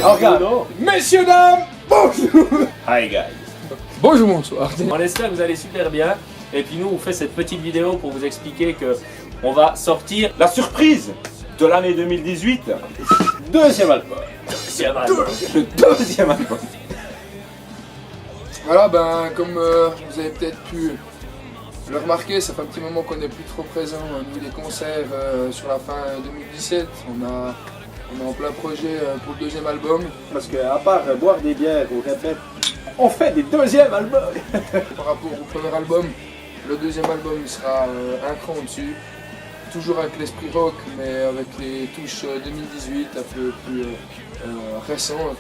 Alors, regarde, messieurs, dames, bonjour. Hi guys. Bonjour, bonsoir. On espère que vous allez super bien. Et puis nous, on fait cette petite vidéo pour vous expliquer que on va sortir La surprise de l'année 2018, deuxième album. Le deuxième album. Voilà, ben, comme vous avez peut-être pu le remarquer, ça fait un petit moment qu'on n'est plus trop présent au niveau des concerts sur la fin 2017. On est en plein projet pour le deuxième album. Parce qu'à part boire des bières ou répète, on fait des deuxièmes albums. Par rapport au premier album, le deuxième album il sera un cran au-dessus. Toujours avec l'esprit rock, mais avec les touches 2018 un peu plus récentes.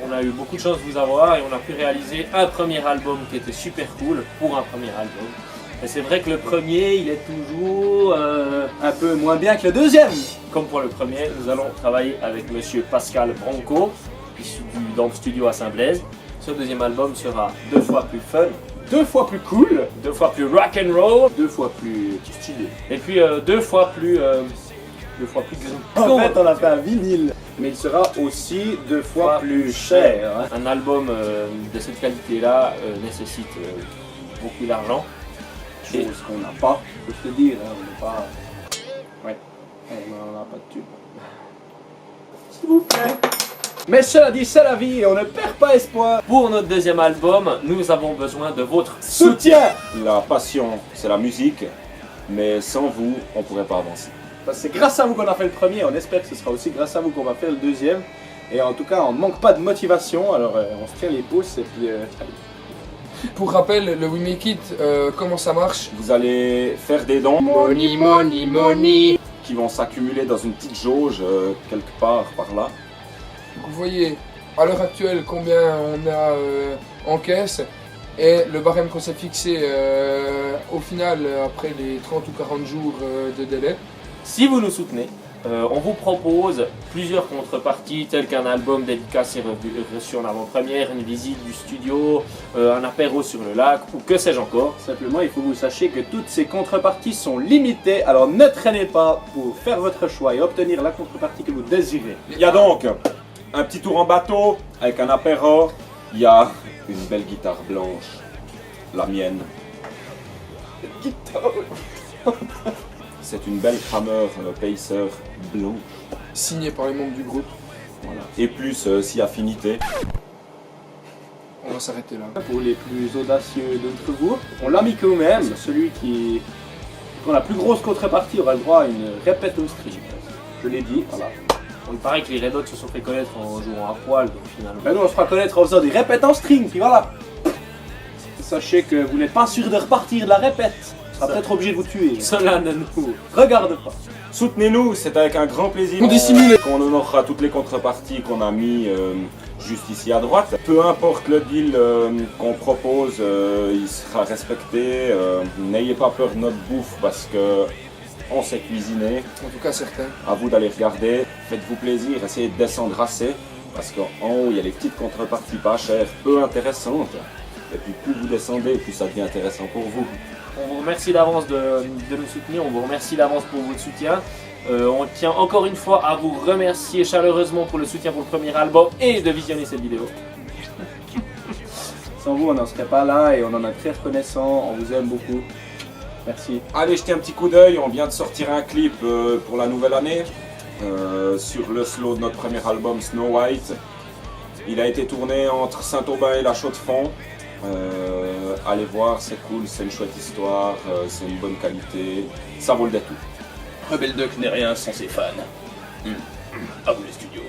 On a eu beaucoup de chance de vous avoir et on a pu réaliser un premier album qui était super cool pour un premier album. Et c'est vrai que le premier, il est toujours Un peu moins bien que le deuxième. comme pour le premier. Nous allons travailler avec monsieur Pascal Branco, issu du Damp Studio à Saint-Blaise. Ce deuxième album sera 2 fois plus fun, 2 fois plus cool, 2 fois plus rock and roll, 2 fois plus stylé. et puis 2 fois plus En fait, on a fait un vinyle, mais il sera aussi 2 fois plus cher. Hein. Un album de cette qualité-là nécessite beaucoup d'argent. Chose qu'on n'a pas, je peux te dire, hein, on n'est pas... Ouais, on n'a pas de tube. S'il vous plaît. Mais cela dit, c'est la vie et on ne perd pas espoir. Pour notre deuxième album, nous avons besoin de votre Soutien. La passion, c'est la musique, mais sans vous, on ne pourrait pas avancer. Parce que c'est grâce à vous qu'on a fait le premier, on espère que ce sera aussi grâce à vous qu'on va faire le deuxième. Et en tout cas, on ne manque pas de motivation, alors on se tient les pouces et puis... allez. Pour rappel, le We Make It, comment ça marche? Vous allez faire des dons Money, money, money. qui vont s'accumuler dans une petite jauge quelque part par là. Donc vous voyez à l'heure actuelle combien on a en caisse et le barème qu'on s'est fixé au final après les 30 ou 40 jours de délai. Si vous nous soutenez, on vous propose plusieurs contreparties telles qu'un album dédicacé reçu en avant-première, une visite du studio, un apéro sur le lac ou que sais-je encore. Simplement, il faut que vous sachiez que toutes ces contreparties sont limitées, alors ne traînez pas pour faire votre choix et obtenir la contrepartie que vous désirez. Il y a donc un petit tour en bateau avec un apéro. Il y a une belle guitare blanche, la mienne. C'est une belle Hammer Pacer blanche. Signé par les membres du groupe. Voilà. Et plus si affinité. On va s'arrêter là. Pour les plus audacieux d'entre vous, on l'a mis quand même, celui qui a la plus grosse contrepartie aura le droit à une répète au string. Je l'ai dit, voilà. Il paraît que les Red Hot se sont fait connaître en jouant à poil, donc finalement. Ben nous on se fera connaître en faisant des répètes en string, puis voilà. Sachez que vous n'êtes pas sûr de repartir de la répète. On sera peut-être obligé de vous tuer. Cela ne nous Regarde pas. Soutenez-nous, c'est avec un grand plaisir On dissimule. qu'on honorera toutes les contreparties qu'on a mis juste ici à droite. Peu importe le deal qu'on propose, il sera respecté. N'ayez pas peur de notre bouffe parce que on sait cuisiner. En tout cas certains. À vous d'aller regarder. Faites-vous plaisir, essayez de descendre assez parce qu'en haut il y a les petites contreparties pas chères, peu intéressantes. Et puis plus vous descendez, plus ça devient intéressant pour vous. On vous remercie d'avance de nous soutenir, on vous remercie d'avance pour votre soutien. On tient encore une fois à vous remercier chaleureusement pour le soutien pour le premier album et de visionner cette vidéo. Sans vous on n'en serait pas là et on en est très reconnaissant, on vous aime beaucoup. Merci. Allez jeter un petit coup d'œil, on vient de sortir un clip pour la nouvelle année sur le slow de notre premier album Snow White. Il a été tourné entre Saint-Aubin et La Chaux-de-Fonds. Allez voir, c'est cool, c'est une chouette histoire, c'est une bonne qualité, ça vaut le détour. Rebelle Duck n'est rien sans ses fans. À vous les studios.